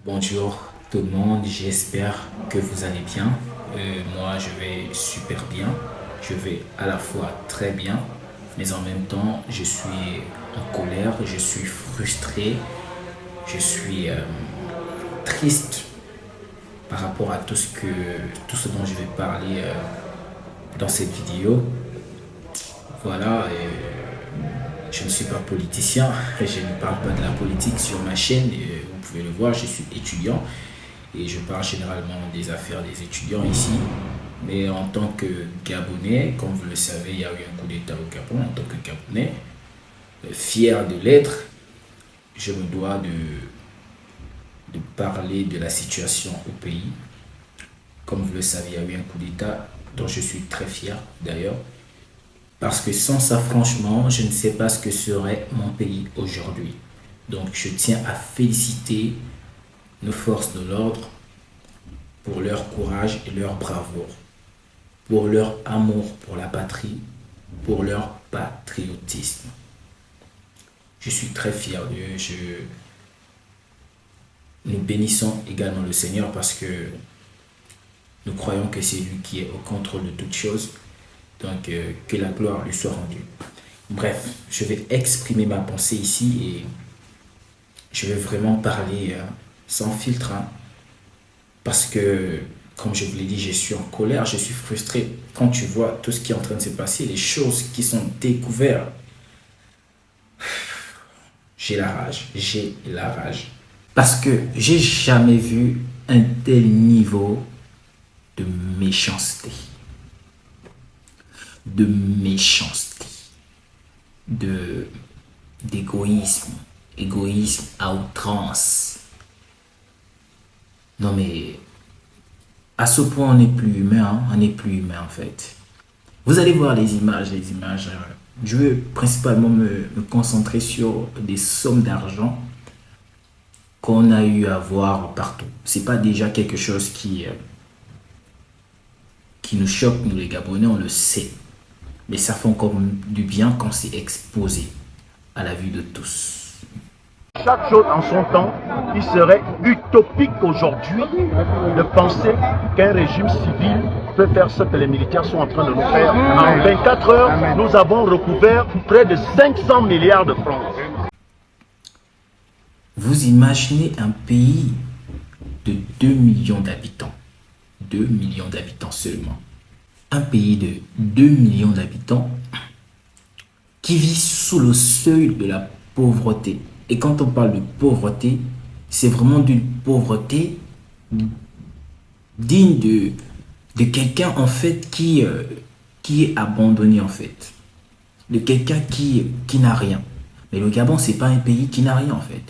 Bonjour tout le monde, j'espère que vous allez bien. Moi, je vais super bien. Je vais à la fois très bien, mais en même temps, je suis en colère, je suis frustré, je suis triste par rapport à tout ce dont je vais parler dans cette vidéo. Voilà, je ne suis pas politicien, je ne parle pas de la politique sur ma chaîne. Vous pouvez le voir, je suis étudiant. Et je parle généralement des affaires des étudiants ici. Mais en tant que Gabonais, comme vous le savez, il y a eu un coup d'État au Gabon. En tant que Gabonais, fier de l'être, je me dois de parler de la situation au pays. Comme vous le savez, il y a eu un coup d'État dont je suis très fier d'ailleurs. Parce que sans ça, franchement, je ne sais pas ce que serait mon pays aujourd'hui. Donc je tiens à féliciter nos forces de l'ordre pour leur courage et leur bravoure, pour leur amour pour la patrie, pour leur patriotisme. Je suis très fier d'eux. Nous bénissons également le Seigneur parce que nous croyons que c'est lui qui est au contrôle de toutes choses. Donc, que la gloire lui soit rendue. Bref, je vais exprimer ma pensée ici et je vais vraiment parler sans filtre, hein, parce que, comme je vous l'ai dit, je suis en colère, je suis frustré. Quand tu vois tout ce qui est en train de se passer, les choses qui sont découvertes, j'ai la rage, j'ai la rage. Parce que j'ai jamais vu un tel niveau de méchanceté, de méchanceté, de d'égoïsme, égoïsme à outrance. Non mais à ce point on n'est plus humain, hein, on n'est plus humain en fait. Vous allez voir les images, les images. Je veux principalement me concentrer sur des sommes d'argent qu'on a eu à voir partout. C'est pas déjà quelque chose qui nous choque, nous les Gabonais, on le sait. Mais ça fait encore du bien quand c'est exposé à la vue de tous. Chaque chose en son temps, il serait utopique aujourd'hui de penser qu'un régime civil peut faire ce que les militaires sont en train de nous faire. En 24 heures, nous avons recouvert près de 500 milliards de francs. Vous imaginez un pays de 2 millions d'habitants. 2 millions d'habitants seulement. Un pays de 2 millions d'habitants qui vit sous le seuil de la pauvreté. Et quand on parle de pauvreté, c'est vraiment d'une pauvreté digne de quelqu'un en fait qui est abandonné en fait. De quelqu'un qui n'a rien. Mais le Gabon, c'est pas un pays qui n'a rien en fait.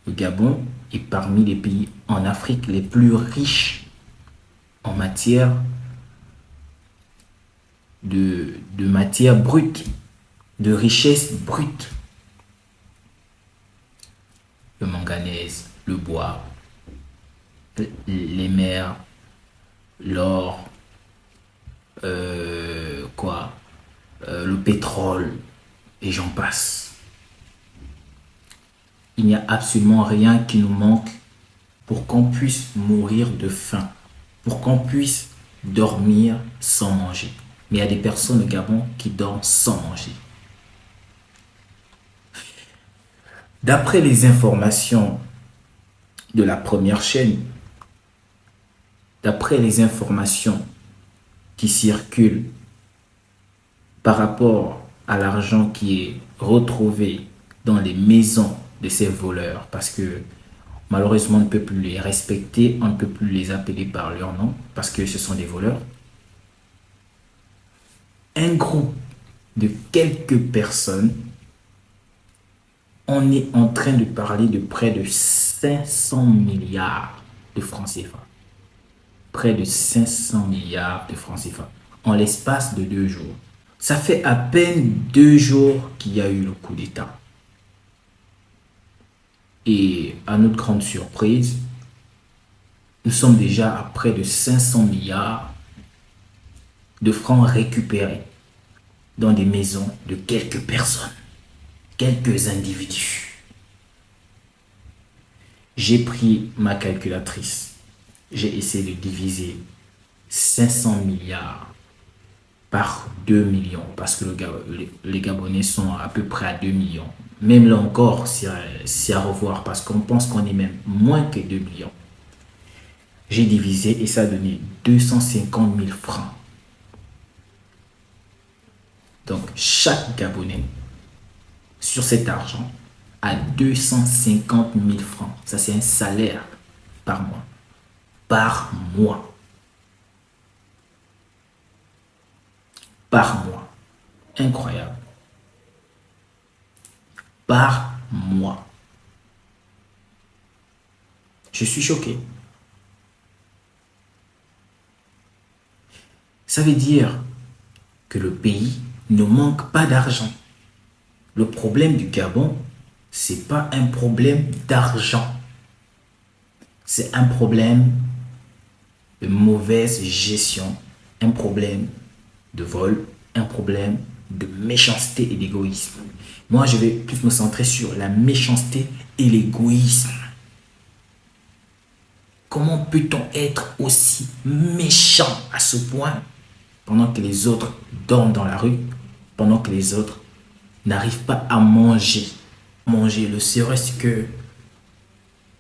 Le Gabon est parmi les pays en Afrique les plus riches en matière de matière brute, de richesse brute. Le manganèse, le bois, les mers, l'or, le pétrole, et j'en passe. Il n'y a absolument rien qui nous manque pour qu'on puisse mourir de faim, pour qu'on puisse dormir sans manger. Mais il y a des personnes au Gabon qui dorment sans manger. D'après les informations de la première chaîne, d'après les informations qui circulent par rapport à l'argent qui est retrouvé dans les maisons de ces voleurs, parce que malheureusement on ne peut plus les respecter, on ne peut plus les appeler par leur nom, parce que ce sont des voleurs. Un groupe de quelques personnes, on est en train de parler de près de 500 milliards de francs CFA. Près de 500 milliards de francs CFA en l'espace de 2 jours. Ça fait à peine 2 jours qu'il y a eu le coup d'État. Et à notre grande surprise, nous sommes déjà à près de 500 milliards de francs récupérés dans des maisons de quelques personnes, quelques individus. J'ai pris ma calculatrice. J'ai essayé de diviser 500 milliards par 2 millions parce que les Gabonais sont à peu près à 2 millions. Même là encore, c'est à revoir parce qu'on pense qu'on est même moins que 2 millions. J'ai divisé et ça a donné 250 000 francs. Donc, chaque Gabonais, sur cet argent, a 250 000 francs. Ça, c'est un salaire par mois. Par mois. Par mois. Incroyable. Par mois. Je suis choqué. Ça veut dire que le pays ne manque pas d'argent. Le problème du Gabon, c'est pas un problème d'argent. C'est un problème de mauvaise gestion, un problème de vol, un problème de méchanceté et d'égoïsme. Moi, je vais plus me centrer sur la méchanceté et l'égoïsme. Comment peut-on être aussi méchant à ce point pendant que les autres dorment dans la rue, pendant que les autres n'arrivent pas à manger? Manger, ne serait-ce que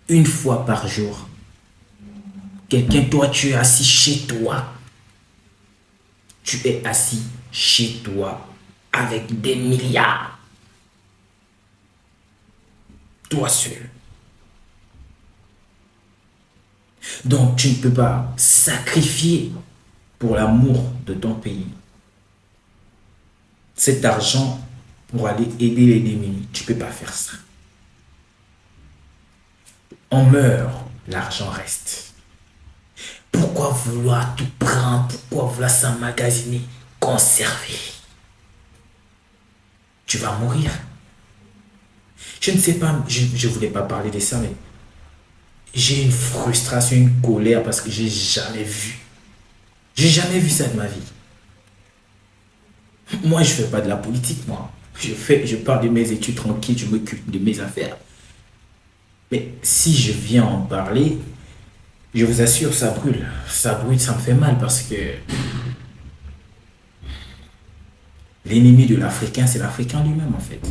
une fois par jour. Quelqu'un, toi, tu es assis chez toi. Tu es assis chez toi avec des milliards. Toi seul. Donc, tu ne peux pas sacrifier pour l'amour de ton pays cet argent pour aller aider les démunis. Tu ne peux pas faire ça. On meurt, l'argent reste. Pourquoi vouloir tout prendre? Pourquoi vouloir s'emmagasiner, conserver? Tu vas mourir. Je ne sais pas, je ne voulais pas parler de ça, mais j'ai une frustration, une colère parce que j'ai jamais vu. J'ai jamais vu ça de ma vie. Moi, je fais pas de la politique, moi. Je parle de mes études tranquilles, je m'occupe de mes affaires. Mais si je viens en parler, je vous assure, ça brûle. Ça brûle, ça me fait mal parce que l'ennemi de l'Africain, c'est l'Africain lui-même, en fait.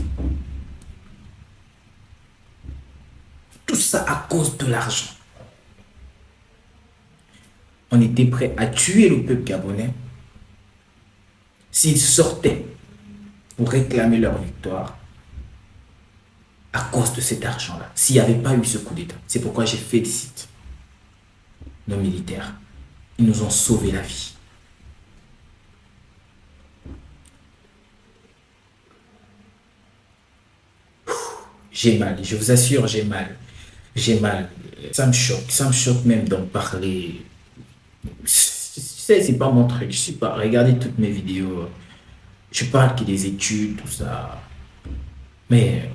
Tout ça à cause de l'argent. On était prêt à tuer le peuple gabonais s'ils sortaient pour réclamer leur victoire à cause de cet argent-là. S'il n'y avait pas eu ce coup d'État. C'est pourquoi j'ai félicité nos militaires. Ils nous ont sauvé la vie. J'ai mal, je vous assure, j'ai mal. J'ai mal. Ça me choque même d'en parler. C'est pas mon truc, je sais pas. Regardez toutes mes vidéos. Je parle que des études, tout ça. Mais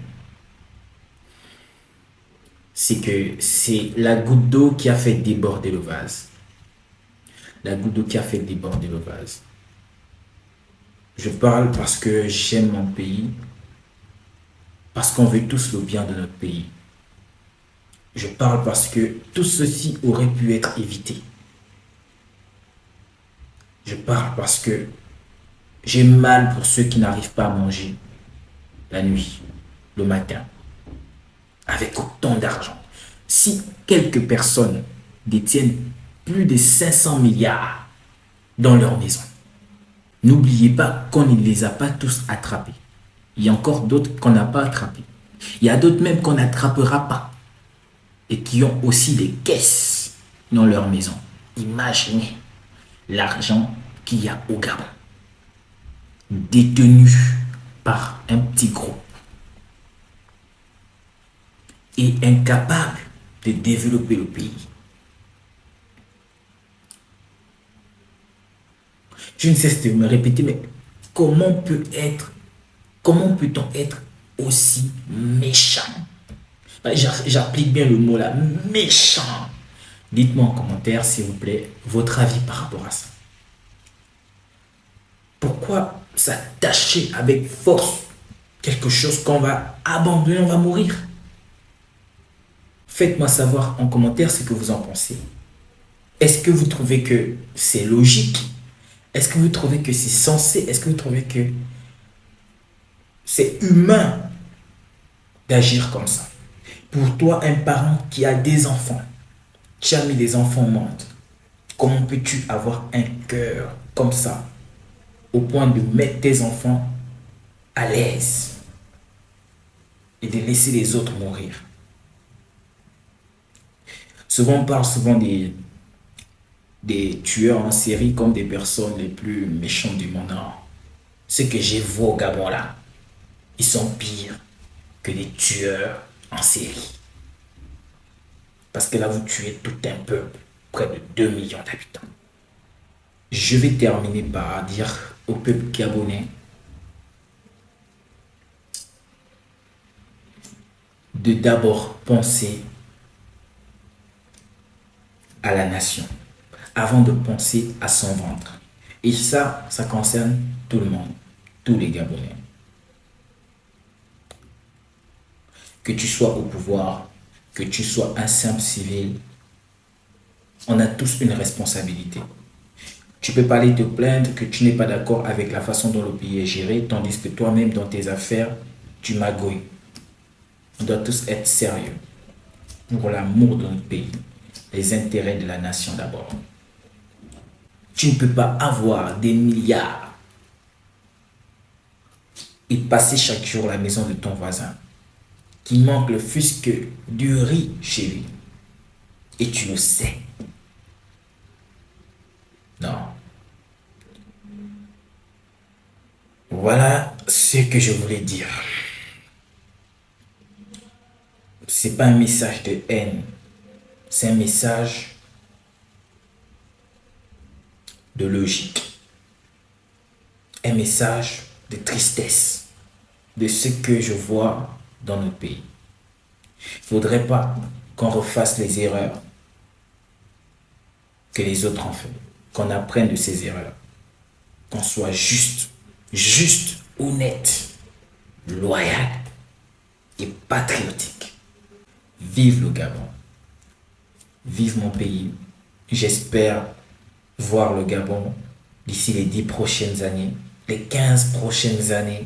c'est que c'est la goutte d'eau qui a fait déborder le vase. La goutte d'eau qui a fait déborder le vase. Je parle parce que j'aime mon pays. Parce qu'on veut tous le bien de notre pays. Je parle parce que tout ceci aurait pu être évité. Je parle parce que j'ai mal pour ceux qui n'arrivent pas à manger la nuit, le matin, avec autant d'argent. Si quelques personnes détiennent plus de 500 milliards dans leur maison, n'oubliez pas qu'on ne les a pas tous attrapés. Il y a encore d'autres qu'on n'a pas attrapés. Il y a d'autres même qu'on n'attrapera pas et qui ont aussi des caisses dans leur maison. Imaginez l'argent qu'il y a au Gabon, détenu par un petit groupe et incapable de développer le pays. Je ne cesse de me répéter, mais comment peut-on être aussi méchant? J'applique bien le mot là, méchant. Dites-moi en commentaire, s'il vous plaît, votre avis par rapport à ça. Pourquoi s'attacher avec force quelque chose qu'on va abandonner, on va mourir? Faites-moi savoir en commentaire ce que vous en pensez. Est-ce que vous trouvez que c'est logique? Est-ce que vous trouvez que c'est sensé? Est-ce que vous trouvez que c'est humain d'agir comme ça? Pour toi, un parent qui a des enfants, tu as mis des enfants au monde, comment peux-tu avoir un cœur comme ça, au point de mettre tes enfants à l'aise et de laisser les autres mourir? Souvent, on parle souvent des tueurs en série comme des personnes les plus méchantes du monde. Non. Ce que j'ai vu au Gabon là, ils sont pires que des tueurs en série. Parce que là, vous tuez tout un peuple, près de 2 millions d'habitants. Je vais terminer par dire au peuple gabonais de d'abord penser à la nation avant de penser à son ventre. Et ça concerne tout le monde, tous les Gabonais. Que tu sois au pouvoir, que tu sois un simple civil, on a tous une responsabilité. Tu peux pas aller te plaindre que tu n'es pas d'accord avec la façon dont le pays est géré, tandis que toi-même, dans tes affaires, tu magouilles. On doit tous être sérieux pour l'amour de notre pays, les intérêts de la nation d'abord. Tu ne peux pas avoir des milliards et passer chaque jour à la maison de ton voisin qui manque le fusque du riz chez lui. Et tu le sais. Non. Voilà ce que je voulais dire. C'est pas un message de haine. C'est un message de logique. Un message de tristesse de ce que je vois dans notre pays. Il ne faudrait pas qu'on refasse les erreurs que les autres ont fait, qu'on apprenne de ces erreurs, qu'on soit juste, honnête, loyal et patriotique. Vive le Gabon, vive mon pays. J'espère voir le Gabon d'ici les 10 prochaines années, les 15 prochaines années,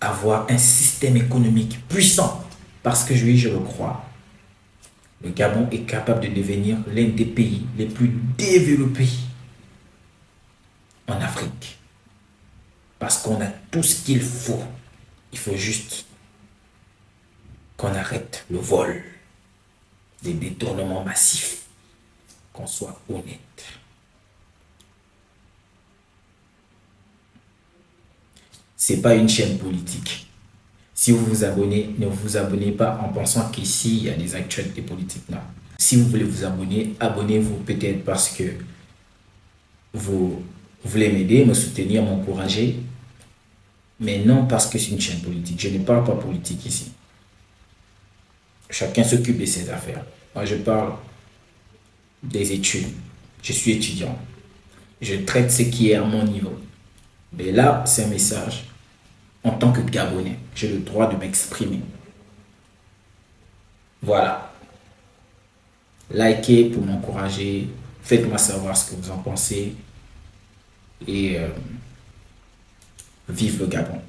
avoir un système économique puissant, parce que je le crois, le Gabon est capable de devenir l'un des pays les plus développés en Afrique. Parce qu'on a tout ce qu'il faut. Il faut juste qu'on arrête le vol, les détournements massifs, qu'on soit honnête. C'est pas une chaîne politique. Si vous vous abonnez, ne vous abonnez pas en pensant qu'ici, il y a des actualités politiques. Non. Si vous voulez vous abonner, abonnez-vous peut-être parce que vous voulez m'aider, me soutenir, m'encourager. Mais non parce que c'est une chaîne politique. Je ne parle pas politique ici. Chacun s'occupe de ses affaires. Moi, je parle des études. Je suis étudiant. Je traite ce qui est à mon niveau. Mais là, c'est un message. En tant que Gabonais, j'ai le droit de m'exprimer. Voilà. Likez pour m'encourager. Faites-moi savoir ce que vous en pensez. Et vive le Gabon.